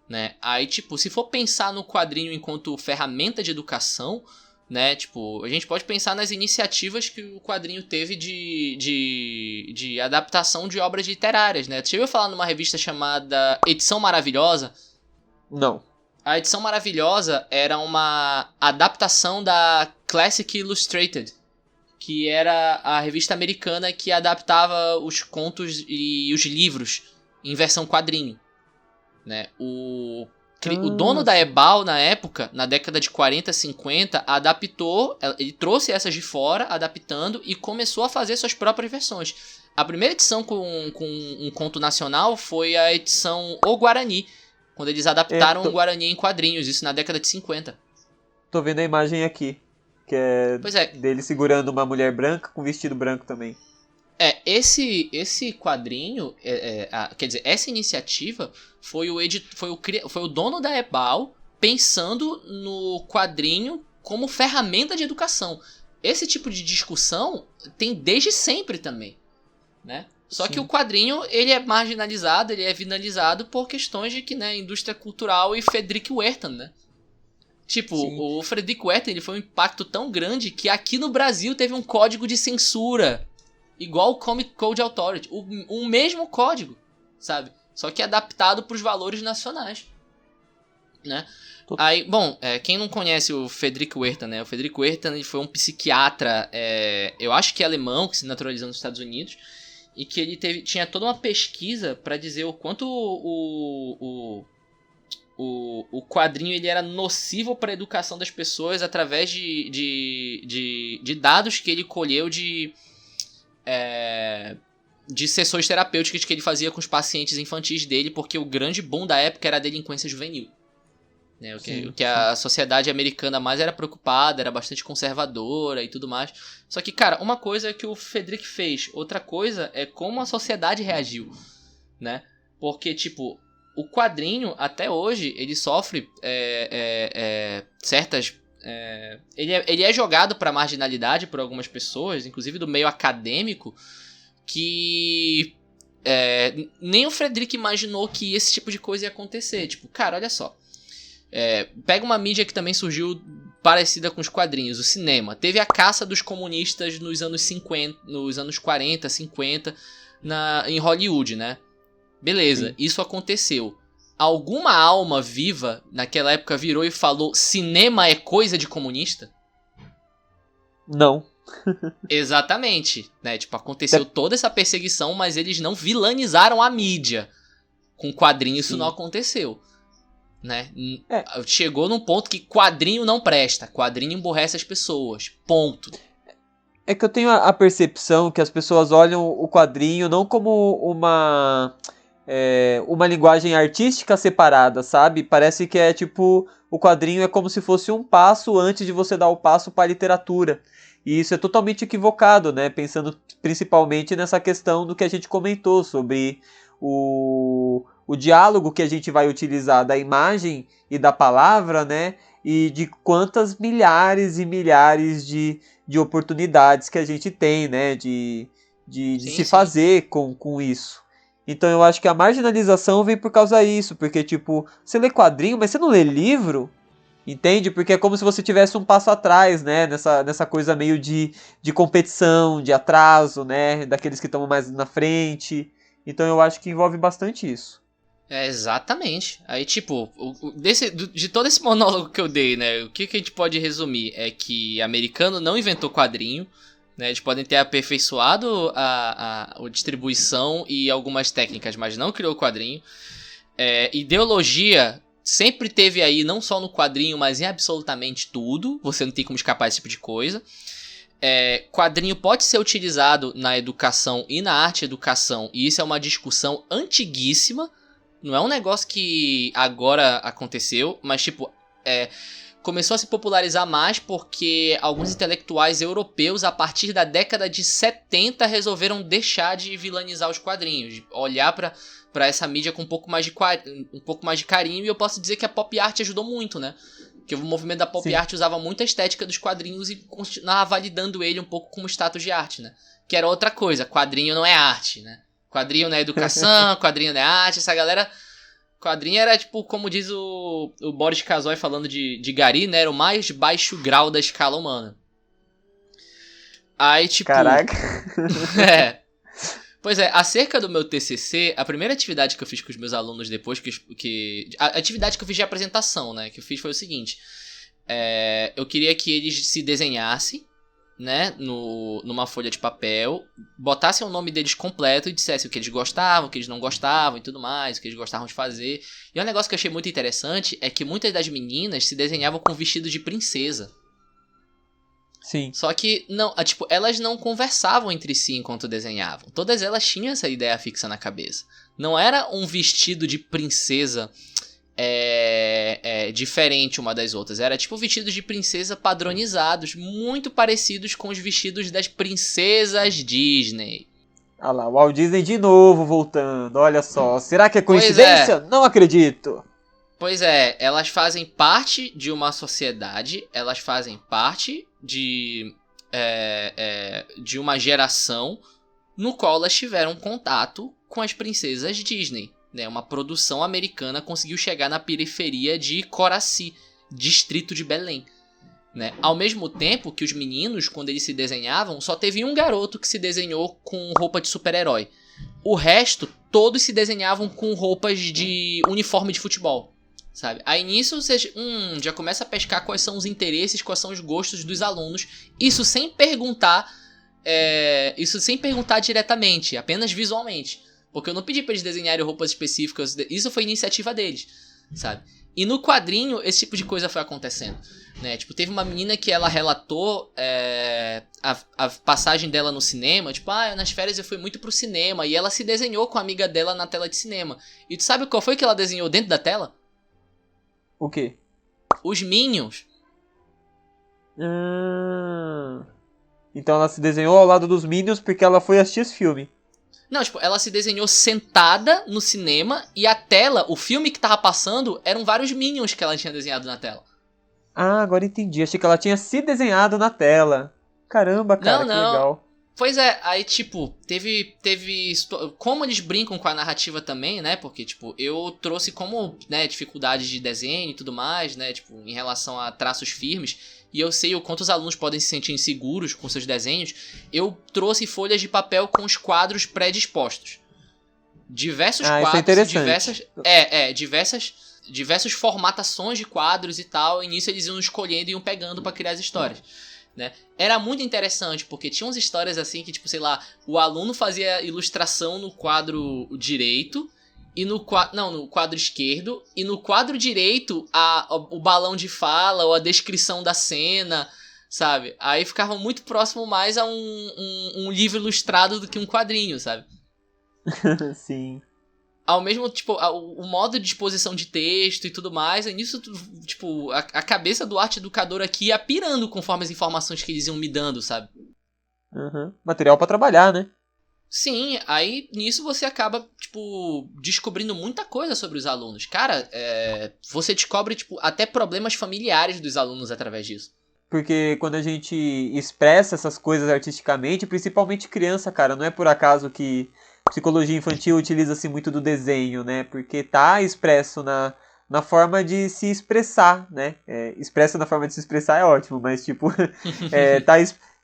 né? Aí, tipo, se for pensar no quadrinho enquanto ferramenta de educação, né? Tipo, a gente pode pensar nas iniciativas que o quadrinho teve de adaptação de obras literárias, né? Você ouviu falar numa revista chamada Edição Maravilhosa? Não. A Edição Maravilhosa era uma adaptação da Classic Illustrated, que era a revista americana que adaptava os contos e os livros em versão quadrinho, né? O dono da Ebal, na época, na década de 40, 50, adaptou, ele trouxe essas de fora, adaptando, e começou a fazer suas próprias versões. A primeira edição com um conto nacional foi a edição O Guarani, quando eles adaptaram o Guarani em quadrinhos, isso na década de 50. Tô vendo a imagem aqui, que é, dele segurando uma mulher branca com vestido branco também. Esse quadrinho, quer dizer, essa iniciativa foi o dono da Ebal pensando no quadrinho como ferramenta de educação. Esse tipo de discussão tem desde sempre também, né? Só que o quadrinho, ele é marginalizado, ele é vinalizado por questões de que, né, indústria cultural e Frederick Wertham, né? Tipo, o Frederick Wertham, ele foi um impacto tão grande que aqui no Brasil teve um código de censura igual o Comic Code Authority, o mesmo código, sabe? Só que adaptado para os valores nacionais, né? Aí, bom, quem não conhece o Frederick Wertham, né? O Frederick Wertham, ele foi um psiquiatra, eu acho que alemão, que se naturalizou nos Estados Unidos, e que ele tinha toda uma pesquisa para dizer o quanto o quadrinho ele era nocivo para a educação das pessoas através de dados que ele colheu de sessões terapêuticas que ele fazia com os pacientes infantis dele, porque o grande boom da época era a delinquência juvenil, né? O que a sociedade americana mais era preocupada, era bastante conservadora e tudo mais. Só que, cara, uma coisa é que o Frederick fez, outra coisa é como a sociedade reagiu, né? Porque, tipo, o quadrinho, até hoje, ele sofre certas... Ele é jogado pra marginalidade por algumas pessoas, inclusive do meio acadêmico, que nem o Frederick imaginou que esse tipo de coisa ia acontecer. Tipo, cara, olha só. Pega uma mídia que também surgiu parecida com os quadrinhos, o cinema. Teve a caça dos comunistas nos anos 50, nos anos 40, 50, em Hollywood, né? Beleza, isso aconteceu. Alguma alma viva naquela época virou e falou: cinema é coisa de comunista? Não. Exatamente, né? Tipo, aconteceu toda essa perseguição, mas eles não vilanizaram a mídia. Com quadrinho isso não aconteceu, né? Chegou num ponto que quadrinho não presta, quadrinho emburrece as pessoas, ponto. É que eu tenho a percepção que as pessoas olham o quadrinho não como uma linguagem artística separada, sabe? Parece que tipo, o quadrinho é como se fosse um passo antes de você dar o passo para a literatura. E isso é totalmente equivocado, né? Pensando principalmente nessa questão do que a gente comentou sobre o diálogo que a gente vai utilizar da imagem e da palavra, né? E de quantas milhares e milhares de oportunidades que a gente tem, né? De se fazer com isso. Então eu acho que a marginalização vem por causa disso, porque tipo, você lê quadrinho, mas você não lê livro, entende? Porque é como se você tivesse um passo atrás, né? Nessa coisa meio de competição, de atraso, né? Daqueles que estão mais na frente. Então eu acho que envolve bastante isso. Exatamente. Aí, tipo, de todo esse monólogo que eu dei, né? O que a gente pode resumir é que americano não inventou quadrinho, né? Eles podem ter aperfeiçoado a distribuição e algumas técnicas, mas não criou quadrinho. Ideologia sempre teve aí, não só no quadrinho, mas em absolutamente tudo. Você não tem como escapar desse tipo de coisa. Quadrinho pode ser utilizado na educação e na arte-educação, e isso é uma discussão antiguíssima. Não é um negócio que agora aconteceu, mas tipo, começou a se popularizar mais porque alguns intelectuais europeus, a partir da década de 70, resolveram deixar de vilanizar os quadrinhos, de olhar pra essa mídia com um pouco mais de carinho, e eu posso dizer que a pop art ajudou muito, né? Porque o movimento da pop art usava muito a estética dos quadrinhos e continuava validando ele um pouco como status de arte, né? Que era outra coisa, quadrinho não é arte, né? Quadrinho não é educação, quadrinho não é arte, essa galera... Quadrinho era, tipo, como diz o Boris Casoy falando de Gari, né? Era o mais baixo grau da escala humana. Aí, tipo... Caraca! Pois é, acerca do meu TCC, a primeira atividade que eu fiz com os meus alunos depois a atividade que eu fiz de apresentação, né? Que eu fiz foi o seguinte. Eu queria que eles se desenhassem, né, numa folha de papel, botassem o nome deles completo e dissessem o que eles gostavam, o que eles não gostavam e tudo mais, o que eles gostavam de fazer. E um negócio que eu achei muito interessante é que muitas das meninas se desenhavam com vestido de princesa. Sim. Só que, não, tipo, elas não conversavam entre si enquanto desenhavam. Todas elas tinham essa ideia fixa na cabeça. Não era um vestido de princesa diferente uma das outras. Era tipo vestidos de princesa padronizados, muito parecidos com os vestidos das princesas Disney. Ah lá, o Walt Disney de novo voltando, olha só. Será que é coincidência? Não acredito. Pois é, elas fazem parte de uma sociedade, elas fazem parte de uma geração no qual elas tiveram contato com as princesas Disney. Né? Uma produção americana conseguiu chegar na periferia de Coraci, distrito de Belém. Né? Ao mesmo tempo que os meninos, quando eles se desenhavam, só teve um garoto que se desenhou com roupa de super-herói. O resto, todos se desenhavam com roupas de uniforme de futebol. Sabe? Aí nisso você já começa a pescar quais são os interesses, quais são os gostos dos alunos. Isso sem perguntar diretamente, apenas visualmente. Porque eu não pedi pra eles desenharem roupas específicas, isso foi iniciativa deles, sabe? E no quadrinho, esse tipo de coisa foi acontecendo, né? Tipo, teve uma menina que ela relatou a passagem dela no cinema, tipo, nas férias eu fui muito pro cinema, e ela se desenhou com a amiga dela na tela de cinema. E tu sabe qual foi que ela desenhou dentro da tela? O quê? Os Minions. Então ela se desenhou ao lado dos Minions porque ela foi assistir esse filme. Não, tipo, ela se desenhou sentada no cinema e a tela, o filme que tava passando, eram vários Minions que ela tinha desenhado na tela. Ah, agora entendi. Achei que ela tinha se desenhado na tela. Caramba, cara, que legal. Pois é, aí, tipo, teve... Como eles brincam com a narrativa também, né? Porque, tipo, eu trouxe como, né, dificuldades de desenho e tudo mais, né? Tipo, em relação a traços firmes. E eu sei o quanto os alunos podem se sentir inseguros com seus desenhos. Eu trouxe folhas de papel com os quadros predispostos. Diversos quadros, isso é interessante. diversas formatações de quadros e tal. E nisso eles iam escolhendo e iam pegando pra criar as histórias. Né? Era muito interessante, porque tinha umas histórias assim que, tipo, sei lá, o aluno fazia ilustração no quadro direito e no quadro esquerdo, e no quadro direito o balão de fala ou a descrição da cena, sabe? Aí ficava muito próximo mais a um livro ilustrado do que um quadrinho, sabe? Sim. Ao mesmo, tipo, o modo de exposição de texto e tudo mais, e nisso, tipo, a cabeça do arte educador aqui ia pirando conforme as informações que eles iam me dando, sabe? Material pra trabalhar, né? Sim, aí nisso você acaba, tipo, descobrindo muita coisa sobre os alunos. Cara, você descobre, tipo, até problemas familiares dos alunos através disso. Porque quando a gente expressa essas coisas artisticamente, principalmente criança, cara, não é por acaso que psicologia infantil utiliza-se muito do desenho, né? Porque tá expresso na forma de se expressar, né? Expresso na forma de se expressar é ótimo, mas tipo,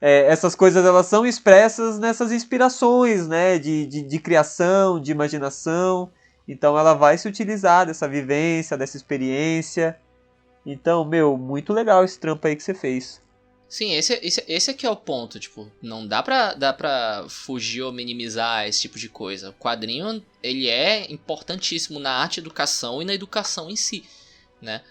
essas coisas elas são expressas nessas inspirações, né? De criação, de imaginação. Então ela vai se utilizar dessa vivência, dessa experiência. Então, muito legal esse trampo aí que você fez. Sim, esse aqui é o ponto, tipo, não dá pra fugir ou minimizar esse tipo de coisa. O quadrinho, ele é importantíssimo na arte educação e na educação em si, né?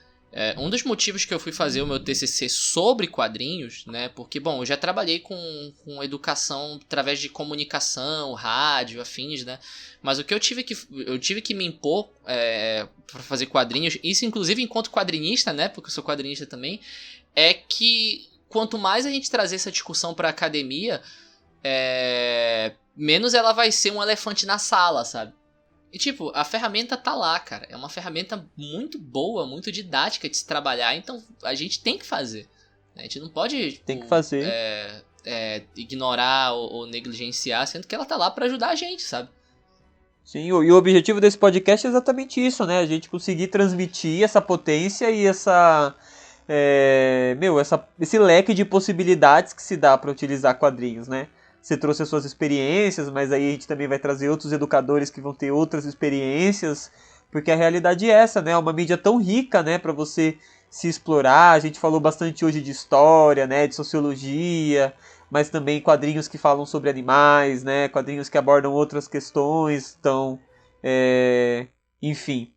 Um dos motivos que eu fui fazer o meu TCC sobre quadrinhos, né? Porque, bom, eu já trabalhei com educação através de comunicação, rádio, afins, né? Mas o que eu tive que me impor para fazer quadrinhos, isso inclusive enquanto quadrinista, né? Porque eu sou quadrinista também, é que quanto mais a gente trazer essa discussão pra academia, menos ela vai ser um elefante na sala, sabe? E tipo, a ferramenta tá lá, cara. É uma ferramenta muito boa, muito didática de se trabalhar, então a gente tem que fazer. A gente não pode, tipo, tem que fazer. Ignorar ou negligenciar, sendo que ela tá lá pra ajudar a gente, sabe? Sim, e o objetivo desse podcast é exatamente isso, né? A gente conseguir transmitir essa potência e esse leque de possibilidades que se dá para utilizar quadrinhos, né? Você trouxe as suas experiências, mas aí a gente também vai trazer outros educadores que vão ter outras experiências, porque a realidade é essa, né? É uma mídia tão rica, né, para você se explorar. A gente falou bastante hoje de história, né, de sociologia, mas também quadrinhos que falam sobre animais, né? Quadrinhos que abordam outras questões, então, enfim.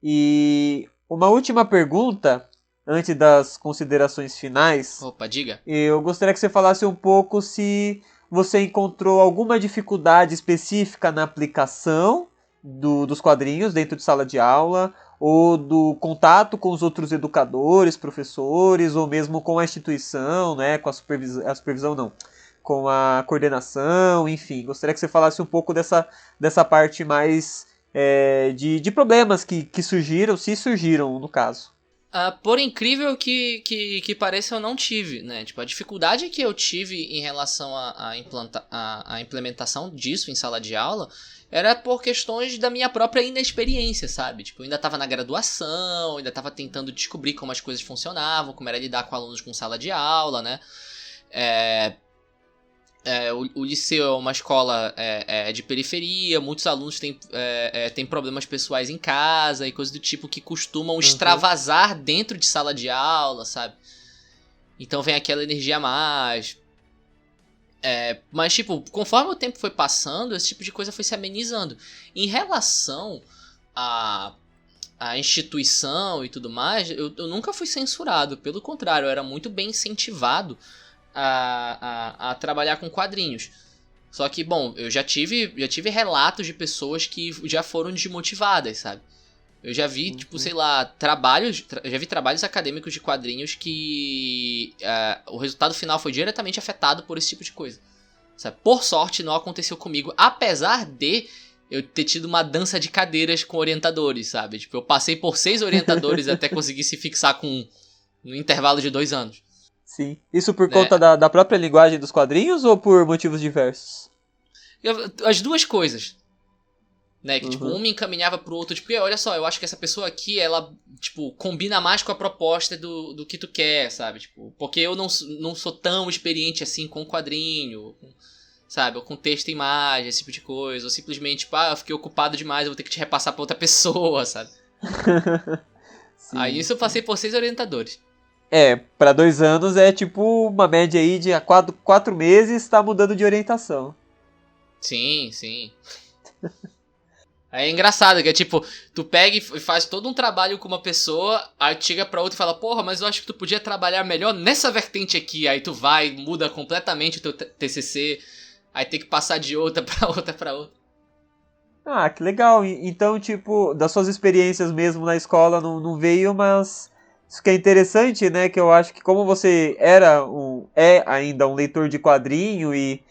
E uma última pergunta, antes das considerações finais. Opa, diga. Eu gostaria que você falasse um pouco se você encontrou alguma dificuldade específica na aplicação dos quadrinhos dentro de sala de aula, ou do contato com os outros educadores, professores, ou mesmo com a instituição, né, com a supervisão não, com a coordenação, enfim. Gostaria que você falasse um pouco dessa parte mais de problemas que surgiram, se surgiram no caso. Por incrível que pareça, eu não tive, né? Tipo, a dificuldade que eu tive em relação à implementação disso em sala de aula era por questões da minha própria inexperiência, sabe? Tipo, eu ainda tava na graduação, ainda tava tentando descobrir como as coisas funcionavam, como era lidar com alunos com sala de aula, né? O liceu é uma escola de periferia, muitos alunos têm problemas pessoais em casa e coisas do tipo que costumam extravasar dentro de sala de aula, sabe? Então vem aquela energia a mais. Mas, tipo, conforme o tempo foi passando, esse tipo de coisa foi se amenizando. Em relação à instituição e tudo mais, eu nunca fui censurado. Pelo contrário, eu era muito bem incentivado a trabalhar com quadrinhos. Só que, bom, eu já tive relatos de pessoas que já foram desmotivadas, sabe? Eu já vi, tipo, sei lá, já vi trabalhos acadêmicos de quadrinhos que o resultado final foi diretamente afetado por esse tipo de coisa, sabe? Por sorte, não aconteceu comigo, apesar de eu ter tido uma dança de cadeiras com orientadores, sabe? Tipo, eu passei por 6 orientadores até conseguir se fixar com um, no intervalo de 2 anos. Sim. Isso por conta da própria linguagem dos quadrinhos ou por motivos diversos? As duas coisas. Né? Que, tipo, um me encaminhava pro outro, tipo, olha só, eu acho que essa pessoa aqui, ela, tipo, combina mais com a proposta do que tu quer, sabe? Tipo, porque eu não sou tão experiente assim com quadrinho, sabe? Ou com texto e imagem, esse tipo de coisa. Ou simplesmente, tipo, eu fiquei ocupado demais, eu vou ter que te repassar pra outra pessoa, sabe? Sim, aí isso eu passei por 6 orientadores. Pra 2 anos é tipo uma média aí de 4 meses tá mudando de orientação. Sim. Aí é engraçado, que é tipo, tu pega e faz todo um trabalho com uma pessoa, aí chega pra outra e fala, porra, mas eu acho que tu podia trabalhar melhor nessa vertente aqui. Aí tu vai, muda completamente o teu TCC, aí tem que passar de outra pra outra. Ah, que legal. Então, tipo, das suas experiências mesmo na escola não veio, mas isso que é interessante, né? Que eu acho que como você é ainda um leitor de quadrinho e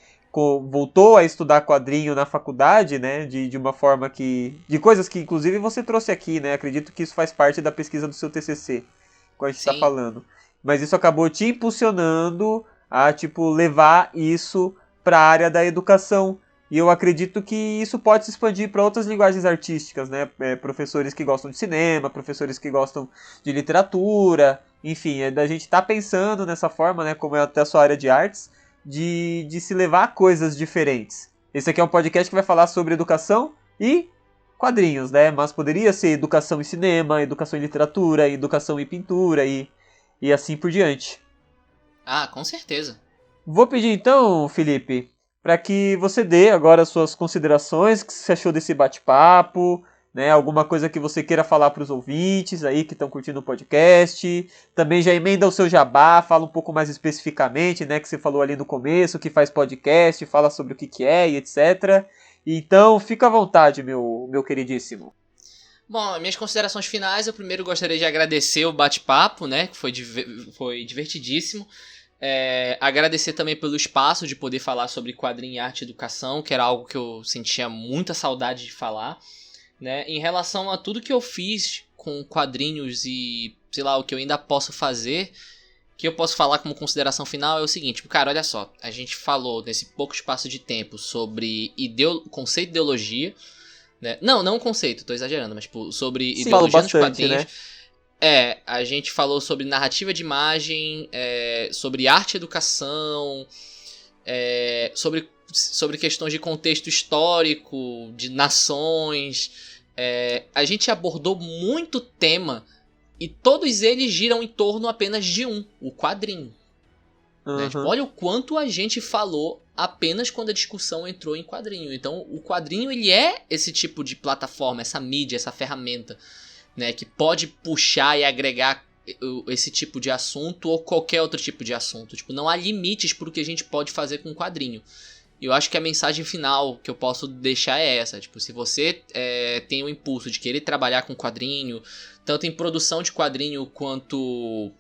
voltou a estudar quadrinho na faculdade, né? De uma forma de coisas que inclusive você trouxe aqui, né? Acredito que isso faz parte da pesquisa do seu TCC, como a gente está falando. Mas isso acabou te impulsionando a, tipo, levar isso para a área da educação. E eu acredito que isso pode se expandir para outras linguagens artísticas, né? Professores que gostam de cinema, professores que gostam de literatura, enfim, da gente tá pensando nessa forma, né? Como é até a sua área de artes, de se levar a coisas diferentes. Esse aqui é um podcast que vai falar sobre educação e quadrinhos, né? Mas poderia ser educação em cinema, educação em literatura, educação em pintura e assim por diante. Ah, com certeza. Vou pedir então, Felipe, para que você dê agora as suas considerações, o que você achou desse bate-papo, né? Alguma coisa que você queira falar para os ouvintes aí que estão curtindo o podcast. Também já emenda o seu jabá, fala um pouco mais especificamente, né? Que você falou ali no começo, que faz podcast, fala sobre o que é e etc. Então, fica à vontade, meu queridíssimo. Bom, minhas considerações finais, eu primeiro gostaria de agradecer o bate-papo, né? Que foi divertidíssimo. Agradecer também pelo espaço de poder falar sobre quadrinho, arte e educação, que era algo que eu sentia muita saudade de falar, né? Em relação a tudo que eu fiz com quadrinhos e, sei lá, o que eu ainda posso fazer, que eu posso falar como consideração final é o seguinte, cara, olha só, a gente falou nesse pouco espaço de tempo sobre conceito de ideologia, né? Não conceito, tô exagerando, mas tipo, sobre ideologia nos quadrinhos, né? A gente falou sobre narrativa de imagem, sobre arte e educação, sobre questões de contexto histórico, de nações. A gente abordou muito tema e todos eles giram em torno apenas de o quadrinho. Né? Tipo, olha o quanto a gente falou apenas quando a discussão entrou em quadrinho. Então, o quadrinho, ele é esse tipo de plataforma, essa mídia, essa ferramenta, né, que pode puxar e agregar esse tipo de assunto ou qualquer outro tipo de assunto. Tipo, não há limites para o que a gente pode fazer com o quadrinho. E eu acho que a mensagem final que eu posso deixar é essa. Tipo, se você tem o impulso de querer trabalhar com quadrinho, tanto em produção de quadrinho quanto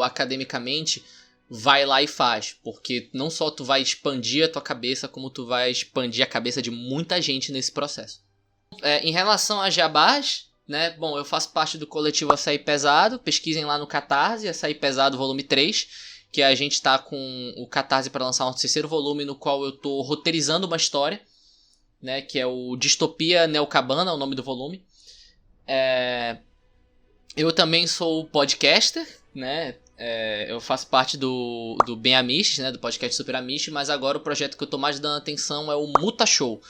academicamente, vai lá e faz. Porque não só tu vai expandir a tua cabeça, como tu vai expandir a cabeça de muita gente nesse processo. Em relação a jabás, né? Bom, eu faço parte do coletivo Açaí Pesado. Pesquisem lá no Catarse, Açaí Pesado volume 3, que a gente tá com o Catarse para lançar um terceiro volume, no qual eu tô roteirizando uma história, né? Que é o Distopia Neocabana, é o nome do volume. Eu também sou podcaster, né? Eu faço parte do Bem Amish, né? Do podcast Super Amish, mas agora o projeto que eu tô mais dando atenção é o Muta Show,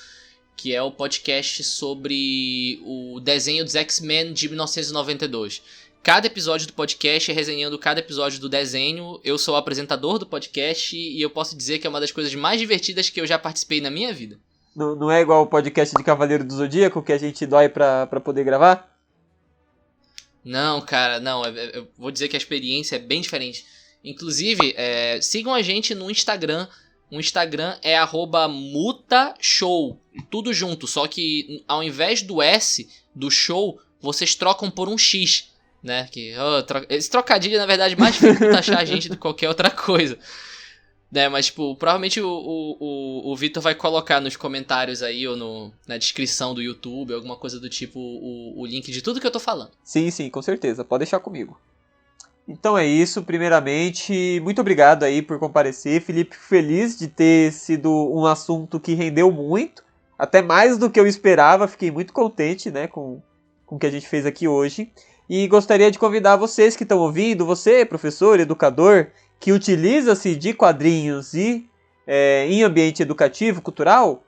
que é o podcast sobre o desenho dos X-Men de 1992. Cada episódio do podcast é resenhando cada episódio do desenho. Eu sou o apresentador do podcast e eu posso dizer que é uma das coisas mais divertidas que eu já participei na minha vida. Não é igual o podcast de Cavaleiro do Zodíaco, que a gente dói pra poder gravar? Não, cara, não. Eu vou dizer que a experiência é bem diferente. Inclusive, sigam a gente no Instagram. O Instagram é @mutashow, tudo junto, só que ao invés do S do show, vocês trocam por um X, né? Esse trocadilho, na verdade, mais difícil de taxar a gente do que qualquer outra coisa. Né, mas, tipo, provavelmente o Vitor vai colocar nos comentários aí ou na descrição do YouTube, alguma coisa do tipo, o link de tudo que eu tô falando. Sim, com certeza. Pode deixar comigo. Então é isso, primeiramente, muito obrigado aí por comparecer, Felipe, feliz de ter sido um assunto que rendeu muito, até mais do que eu esperava, fiquei muito contente, né, com o que a gente fez aqui hoje, e gostaria de convidar vocês que estão ouvindo, você, professor, educador, que utiliza-se de quadrinhos e em ambiente educativo, cultural,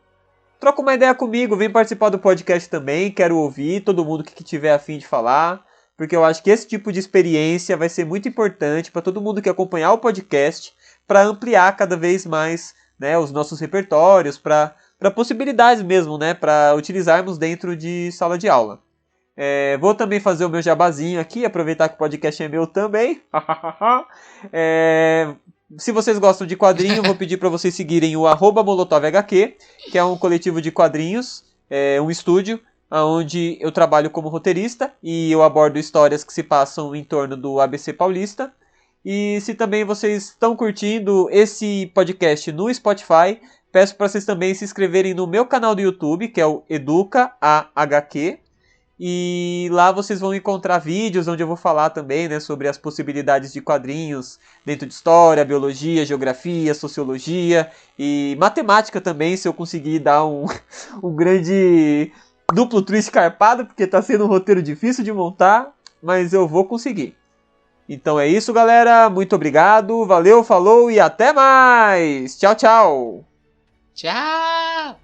troca uma ideia comigo, vem participar do podcast também, quero ouvir todo mundo que tiver a fim de falar, porque eu acho que esse tipo de experiência vai ser muito importante para todo mundo que acompanhar o podcast, para ampliar cada vez mais, né, os nossos repertórios, para possibilidades mesmo, né, para utilizarmos dentro de sala de aula. Vou também fazer o meu jabazinho aqui, aproveitar que o podcast é meu também. Se vocês gostam de quadrinho, vou pedir para vocês seguirem o @molotovhq, que é um coletivo de quadrinhos, um estúdio, onde eu trabalho como roteirista e eu abordo histórias que se passam em torno do ABC Paulista. E se também vocês estão curtindo esse podcast no Spotify, peço para vocês também se inscreverem no meu canal do YouTube, que é o Educa AHQ. E lá vocês vão encontrar vídeos onde eu vou falar também, né, sobre as possibilidades de quadrinhos dentro de história, biologia, geografia, sociologia e matemática também, se eu conseguir dar um grande duplo twist carpado, porque tá sendo um roteiro difícil de montar, mas eu vou conseguir. Então é isso, galera. Muito obrigado. Valeu, falou e até mais. Tchau, tchau. Tchau!